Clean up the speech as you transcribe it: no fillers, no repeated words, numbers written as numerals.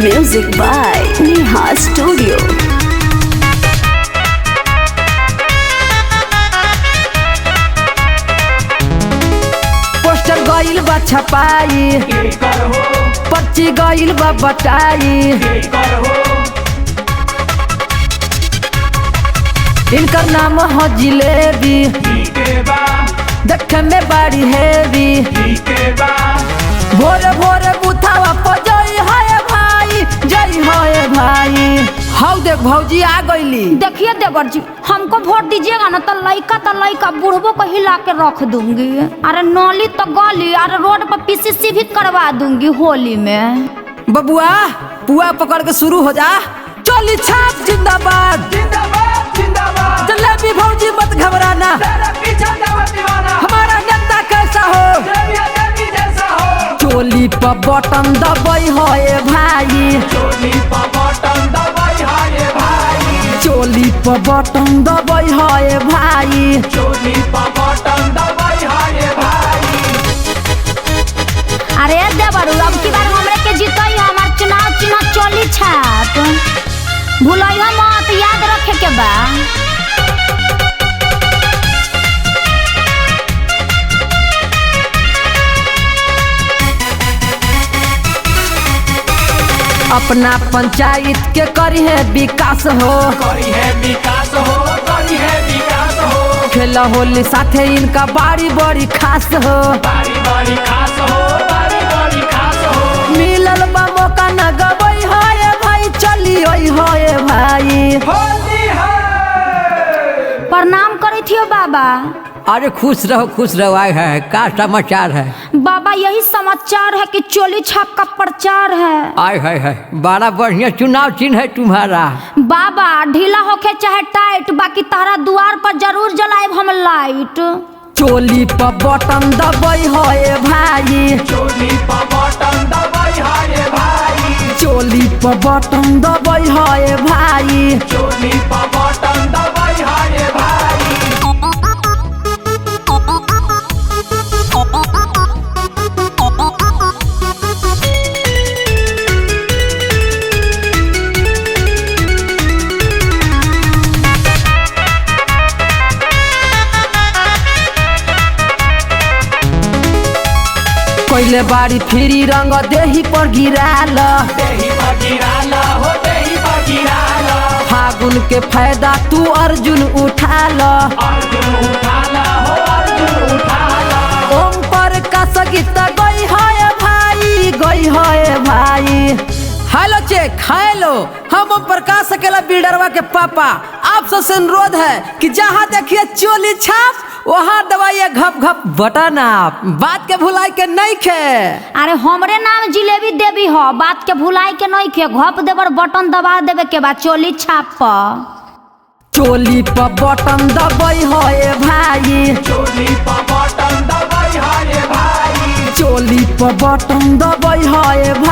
Music by Neha Studio. Poster गइल बा छपाई, पर्ची गइल बा बटाई, इनकर नाम हो जिलेबी, देखे में बड़ी हेवी, भोरे भोरे बुथावा पजई है भाई, जय है भाई। हाउ देख भौजी आ गईली। देखिए देवर जी, हमको वोट दीजिएगा ना तो लइका बूढ़ों को हिला के रख दूंगी। अरे नौली तो गली, अरे रोड पर पीसीसी भी करवा दूंगी होली में। बबुआ पुआ पकड़ के शुरू हो जा। चोली छाप जिंदाबाद, जलेबी भौजी मत घबराना, हमारा नेता कैसा हो। चोली पर बटन दबाई है भाई, चोली पर बटन दबाई है भाई। अरे देवर अब की बार हमरे के जीतई, हमार चुनाव चिन्ह चोली छाप, भूलइहा मत, याद रखे के बा। अपना पंचायत के करी है विकास हो, खेला होली साथे इनका बारी बड़ी खास हो, मिलल बा मौका न गबई है भाई, चली है भाई। प्रणाम करे थियो बाबा। अरे खुश रहो। आए है का समाचार है बाबा? यही समाचार है कि चोली छाप का प्रचार है। आए है बड़ा बढ़िया चुनाव चिन्ह है तुम्हारा। बाबा ढीला होके चाहे टाइट, बाकी तारा द्वार पर जरूर जलाएब हम लाइट। चोली पर बटन दबाई है भाई, चोली पर बटन दबाई है भाई। कोइले बाड़ी फिरी रंग देही पर गिराल, फागुन के फायदा तू अर्जुन उठाल, ओम पर का सगीत गई है भाई। हेलो चेक हेलो, हम ओम प्रकाश अकेला बिल्डरवा के पापा। आप सबसे अनुरोध है कि जहाँ देखिए चोली छाप वहाँ दबाइए घप बटन आप, बात के भुलाई के नहीं खे। अरे हमरे नाम जिलेबी देवी हो, बात के भुलाई के नहीं खे, घप देवर बटन दबा देवे के बाद चोली छाप पर। चोली पर बटन दबाई है भाई, चोली पर बटन दबाई है भाई।